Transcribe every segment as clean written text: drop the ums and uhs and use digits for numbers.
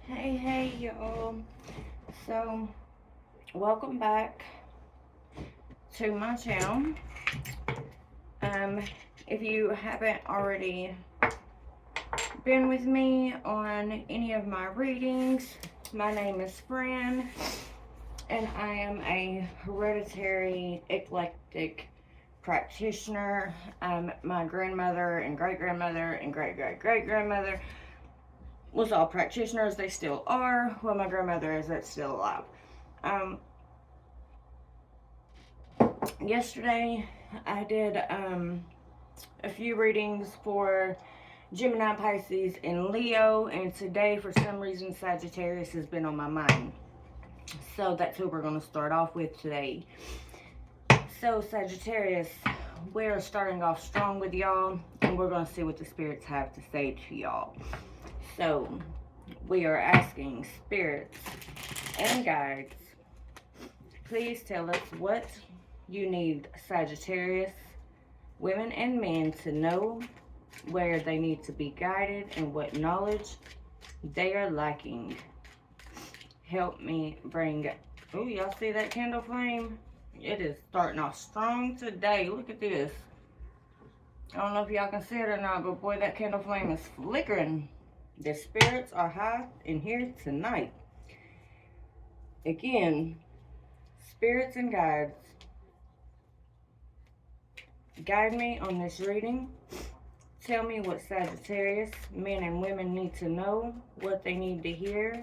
Hey, y'all. So, welcome back to my channel. Um, if you haven't already been with me on any of my readings, my name is Fran, and I am a hereditary eclectic practitioner. My grandmother and great grandmother and great great great grandmother was all practitioners. They still are. Well, my grandmother is that's still alive. Um, Yesterday I did a few readings for Gemini, Pisces, and Leo, and today for some reason Sagittarius has been on my mind. So that's who we're going to start off with today. So Sagittarius, we're starting off strong with y'all, and we're going to see what the spirits have to say to y'all. So we are asking spirits and guides, please tell us what you need Sagittarius women and men to know, where they need to be guided, and what knowledge they are lacking. Help me bring... Oh, y'all see that candle flame? It is starting off strong today. Look at this. I don't know if y'all can see it or not, but boy, that candle flame is flickering. The spirits are high in here tonight. Again, spirits and guides, guide me on this reading. Tell me what Sagittarius men and women need to know, what they need to hear,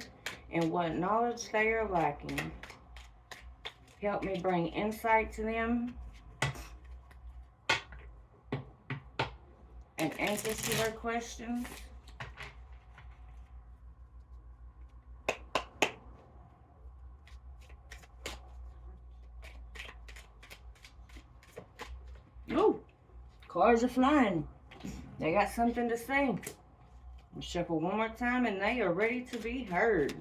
and what knowledge they are lacking. Help me bring insight to them and answers to their questions. Oh, cards are flying. They got something to say. Shuffle one more time and they are ready to be heard.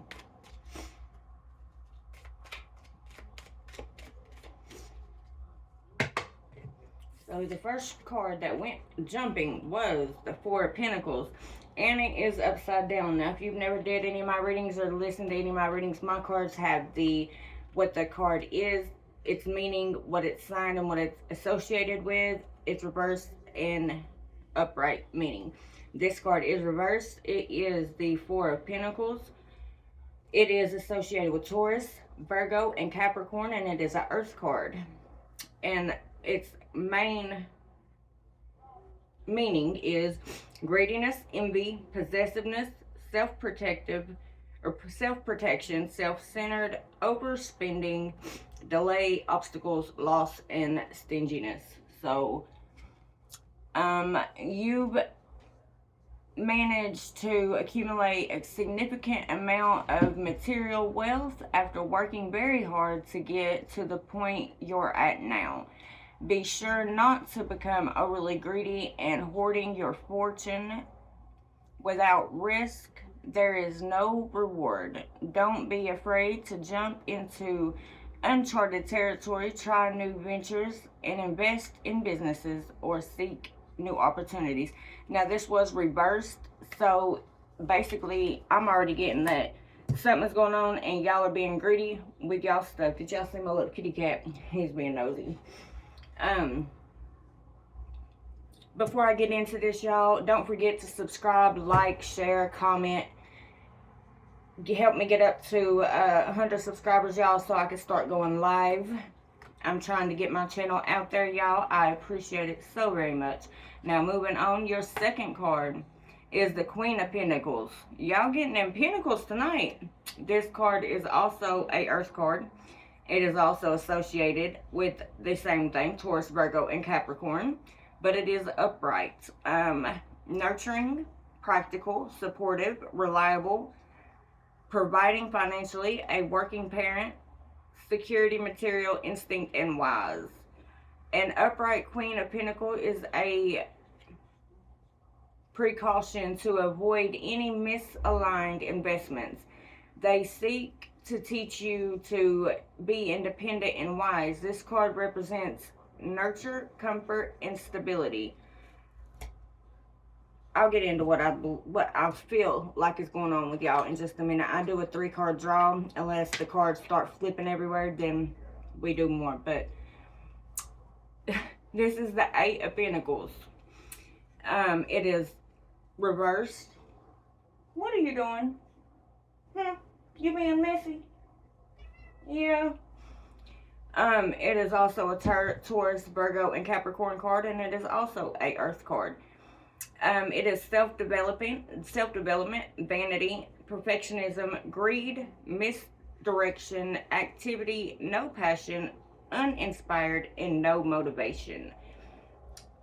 So the first card that went jumping was the Four of Pentacles. And it is upside down. Now, if you've never did any of my readings or listened to any of my readings, my cards have what the card is, its meaning, what it's signed, and what it's associated with. It's reversed and upright meaning. This card is reversed. It is the Four of Pentacles. It is associated with Taurus, Virgo, and Capricorn, and it is an Earth card. And its main meaning is greediness, envy, possessiveness, self-protection, self-centered, overspending, delay, obstacles, loss, and stinginess. So you've managed to accumulate a significant amount of material wealth after working very hard to get to the point you're at now. Be sure not to become overly greedy and hoarding your fortune without risk. There is no reward. Don't be afraid to jump into uncharted territory, try new ventures, and invest in businesses or seek new opportunities. Now, this was reversed, so basically, I'm already getting that something's going on and y'all are being greedy with y'all stuff. Did y'all see my little kitty cat? He's being nosy. Before I get into this, y'all, don't forget to subscribe, like, share, comment. Help me get up to 100 subscribers, y'all, so I can start going live. I'm trying to get my channel out there, y'all. I appreciate it so very much. Now, moving on, your second card is the Queen of Pentacles. Y'all getting them pentacles tonight. This card is also a Earth card. It is also associated with the same thing, Taurus, Virgo, and Capricorn. But it is upright. Nurturing, practical, supportive, reliable, providing financially, a working parent, security, material, instinct, and wise. An upright Queen of Pentacles is a precaution to avoid any misaligned investments. They seek to teach you to be independent and wise. This card represents nurture, comfort, and stability. I'll get into what I feel like is going on with y'all in just a minute. I do a 3-card draw. Unless the cards start flipping everywhere, then we do more. But this is the 8 of Pentacles. It is reversed. What are you doing? You being messy? Yeah. It is also a Taurus, Virgo, and Capricorn card, and it is also a Earth card. It is self-development, vanity, perfectionism, greed, misdirection, activity, no passion, uninspired, and no motivation.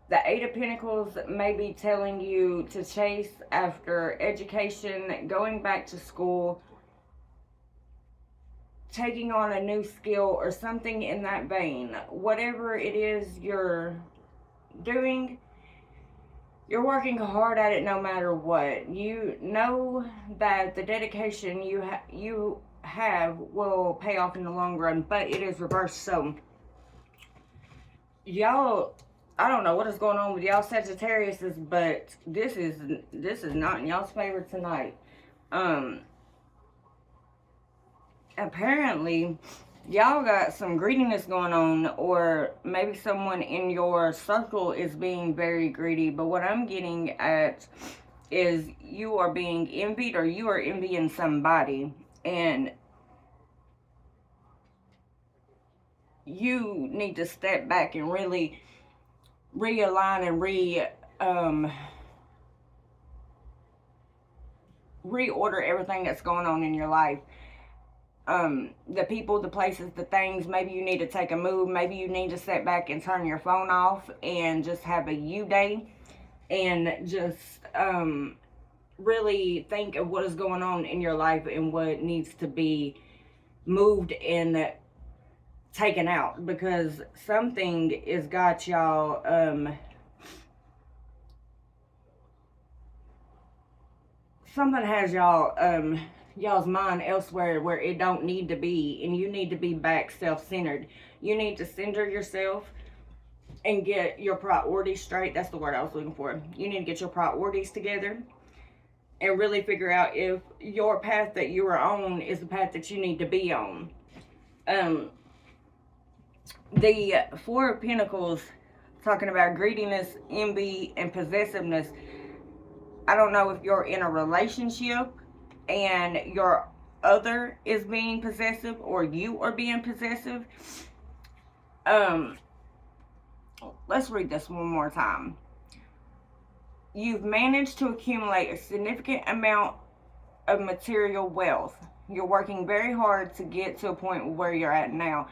The 8 of Pentacles may be telling you to chase after education, going back to school, taking on a new skill, or something in that vein. Whatever it is you're doing, you're working hard at it no matter what. You know that the dedication you have will pay off in the long run, but it is reversed. So, y'all, I don't know what is going on with y'all Sagittariuses, but this is not in y'all's favor tonight. Apparently, y'all got some greediness going on, or maybe someone in your circle is being very greedy. But what I'm getting at is you are being envied, or you are envying somebody, and you need to step back and really realign and reorder everything that's going on in your life. The people, the places, the things. Maybe you need to take a move. Maybe you need to sit back and turn your phone off and just have a you day, and just really think of what is going on in your life and what needs to be moved and taken out, because something is got y'all something has y'all's mind elsewhere where it don't need to be, and you need to be back self-centered. You need to center yourself and get your priorities straight. That's the word I was looking for. You need to get your priorities together and really figure out if your path that you are on is the path that you need to be on. The 4 of Pentacles, talking about greediness, envy, and possessiveness. I don't know if you're in a relationship and your other is being possessive, or you are being possessive. Let's read this one more time. You've managed to accumulate a significant amount of material wealth. You're working very hard to get to a point where you're at now.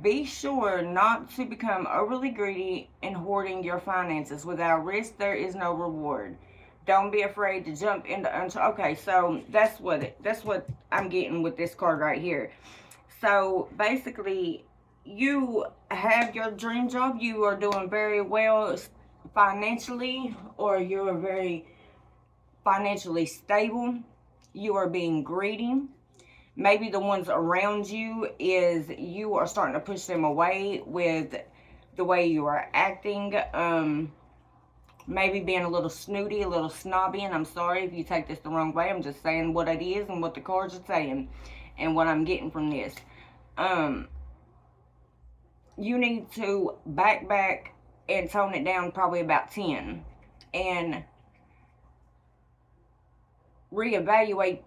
Be sure not to become overly greedy and hoarding your finances. Without risk, there is no reward. Don't be afraid to jump into okay, so that's what I'm getting with this card right here. So basically, you have your dream job. You are doing very well financially, or you are very financially stable. You are being greedy. Maybe the ones around you is you are starting to push them away with the way you are acting. Maybe being a little snooty, a little snobby, and I'm sorry if you take this the wrong way. I'm just saying what it is and what the cards are saying and what I'm getting from this. You need to back and tone it down probably about 10 and reevaluate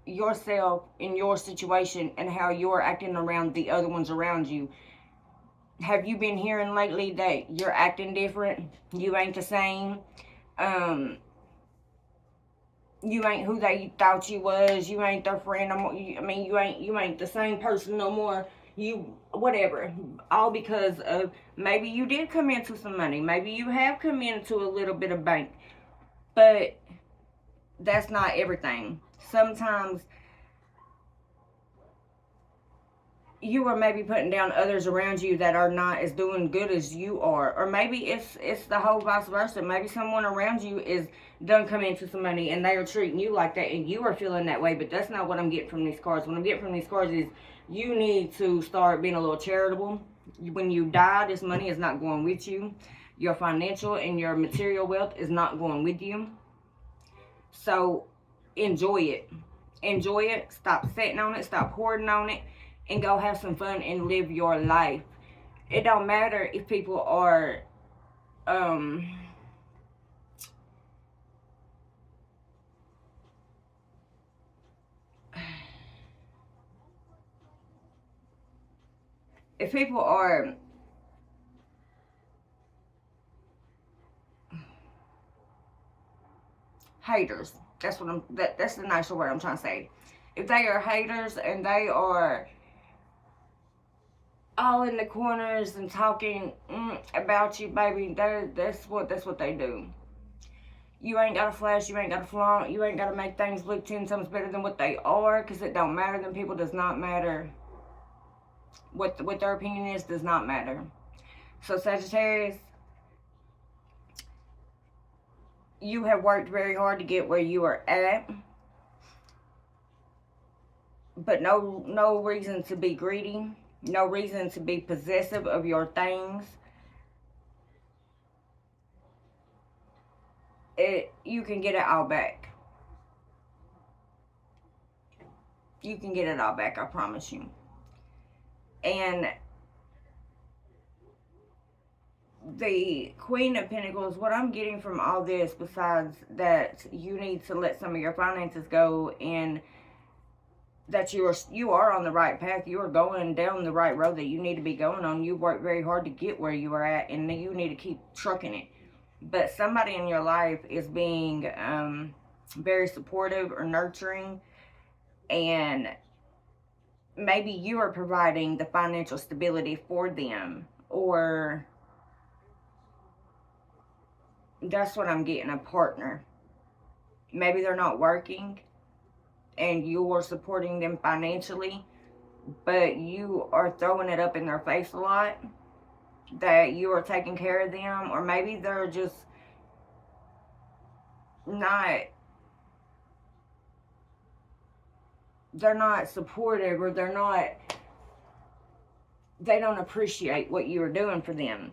yourself in your situation and how you're acting around the other ones around you. Have you been hearing lately that you're acting different? You ain't the same. You ain't who they thought you was. You ain't their friend no more. You ain't the same person no more. You, whatever. All because of maybe you did come into some money. Maybe you have come into a little bit of bank. But that's not everything. Sometimes you are maybe putting down others around you that are not as doing good as you are. Or maybe it's the whole vice versa. Maybe someone around you is done come into some money and they are treating you like that and you are feeling that way. But that's not what I'm getting from these cards. What I'm getting from these cards is you need to start being a little charitable. When you die, this money is not going with you. Your financial and your material wealth is not going with you. So enjoy it. Enjoy it. Stop sitting on it. Stop hoarding on it. And go have some fun and live your life. It don't matter if people are if people are haters, that's what that's the nicer word I'm trying to say. If they are haters and they are all in the corners and talking about you, baby, that's what they do. You ain't gotta flash, you ain't gotta flaunt, you ain't gotta make things look 10 times better than what they are, because it don't matter. Them people does not matter. What their opinion is does not matter. So Sagittarius, you have worked very hard to get where you are at, but no reason to be greedy, no reason to be possessive of your things. You can get it all back. You can get it all back, I promise you. And the Queen of Pentacles, what I'm getting from all this, besides that you need to let some of your finances go, and that you are on the right path, you are going down the right road that you need to be going on. You worked very hard to get where you are at, and you need to keep trucking it. But somebody in your life is being very supportive or nurturing, and maybe you are providing the financial stability for them, or that's what I'm getting, a partner. Maybe they're not working and you're supporting them financially, but you are throwing it up in their face a lot that you are taking care of them. Or maybe they're just not supportive, or they don't appreciate what you are doing for them.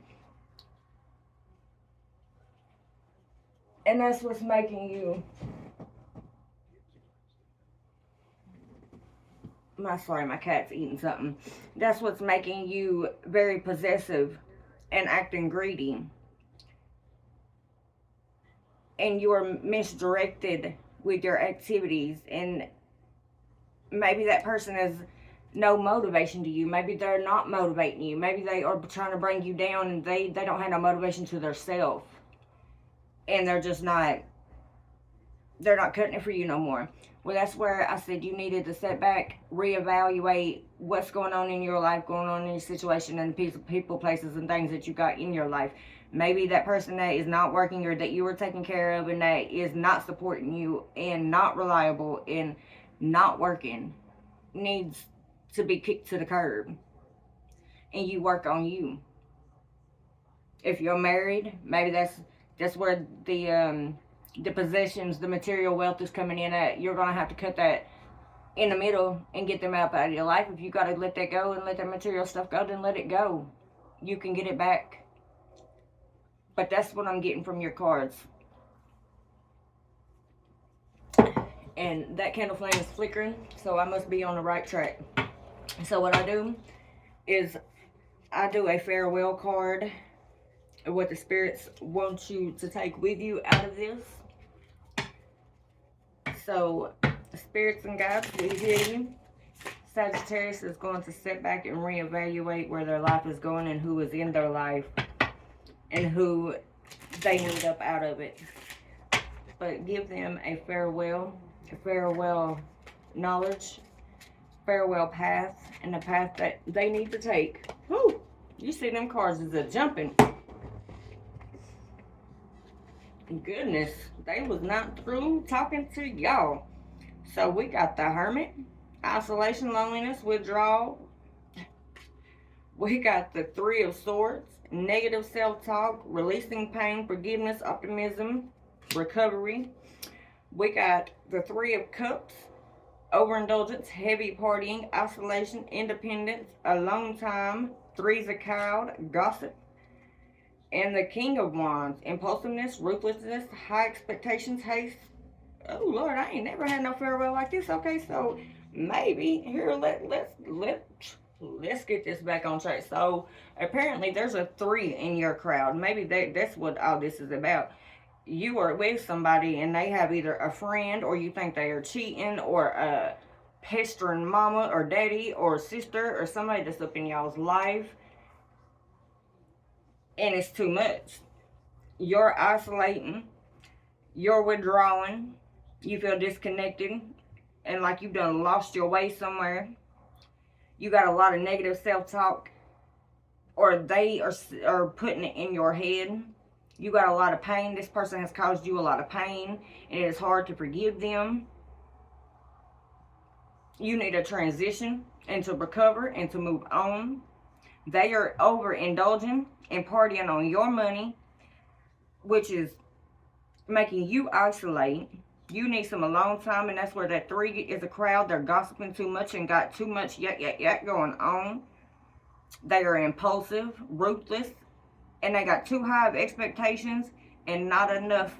And that's what's making you, my cat's eating something. That's what's making you very possessive and acting greedy. And you are misdirected with your activities, and maybe that person has no motivation to you. Maybe they're not motivating you. Maybe they are trying to bring you down, and they don't have no motivation to themselves. And they're not cutting it for you no more. Well, that's where I said you needed to sit back, reevaluate what's going on in your life, going on in your situation, and the people, places, and things that you got in your life. Maybe that person that is not working, or that you were taking care of, and that is not supporting you, and not reliable, and not working, needs to be kicked to the curb. And you work on you. If you're married, maybe that's where the possessions, the material wealth is coming in at. You're going to have to cut that in the middle and get them out of your life. If you got to let that go and let that material stuff go, then let it go. You can get it back. But that's what I'm getting from your cards. And that candle flame is flickering, so I must be on the right track. So what I do is I do a farewell card, what the spirits want you to take with you out of this. So, spirits and guides, we hear you. Sagittarius is going to sit back and reevaluate where their life is going, and who is in their life, and who they need up out of it. But give them a farewell knowledge, farewell path, and the path that they need to take. Whew, you see them cards is a jumping. Goodness, they was not through talking to y'all. So we got the Hermit, isolation, loneliness, withdrawal. We got the Three of Swords, negative self-talk, releasing pain, forgiveness, optimism, recovery. We got the Three of Cups, overindulgence, heavy partying, isolation, independence, alone time, Threes of Cloud, gossip. And the King of Wands, impulsiveness, ruthlessness, high expectations, haste. Oh Lord, I ain't never had no farewell like this. Okay, so maybe here let's get this back on track. So apparently there's a 3 in your crowd. Maybe that's what all this is about. You are with somebody and they have either a friend, or you think they are cheating, or a pestering mama or daddy or sister or somebody that's up in y'all's life, and it's too much. You're isolating, you're withdrawing, you feel disconnected, and like you've done lost your way somewhere. You got a lot of negative self-talk, or they are putting it in your head. You got a lot of pain. This person has caused you a lot of pain, and it is hard to forgive them. You need a transition and to recover and to move on. They are overindulging and partying on your money, which is making you isolate. You need some alone time, and that's where that 3 is a crowd. They're gossiping too much and got too much yak going on. They are impulsive, ruthless, and they got too high of expectations and not enough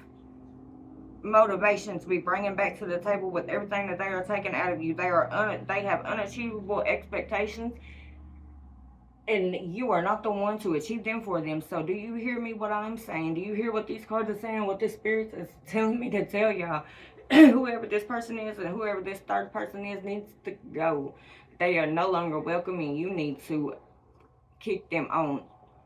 motivation to be bringing back to the table with everything that they are taking out of you. They have unachievable expectations, and you are not the one to achieve them for them. So do you hear me, what I'm saying? Do you hear what these cards are saying, what this spirit is telling me to tell y'all? Whoever this person is and whoever this third person is needs to go. They are no longer welcome, and you need to kick them on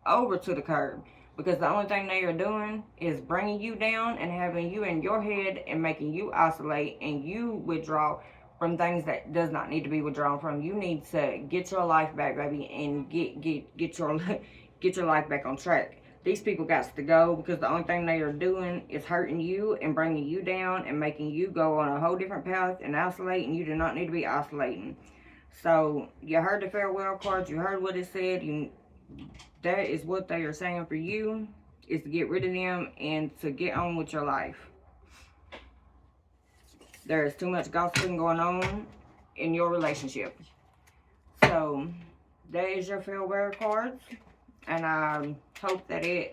over to the curb, because the only thing they are doing is bringing you down and having you in your head and making you isolate and you withdraw from things that does not need to be withdrawn from. You need to get your life back, baby, and get your life back on track. These people got to go, because the only thing they are doing is hurting you and bringing you down and making you go on a whole different path and isolate, and you do not need to be isolating. So you heard the farewell cards, you heard what it said. That is what they are saying for you, is to get rid of them and to get on with your life. There is too much gossiping going on in your relationship. So that is your farewell cards, and I hope that it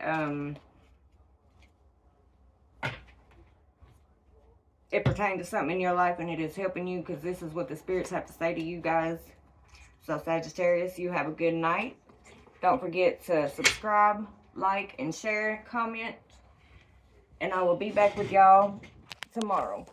pertains to something in your life, and it is helping you, because this is what the spirits have to say to you guys. So Sagittarius, you have a good night. Don't forget to subscribe, like, and share, comment. And I will be back with y'all tomorrow.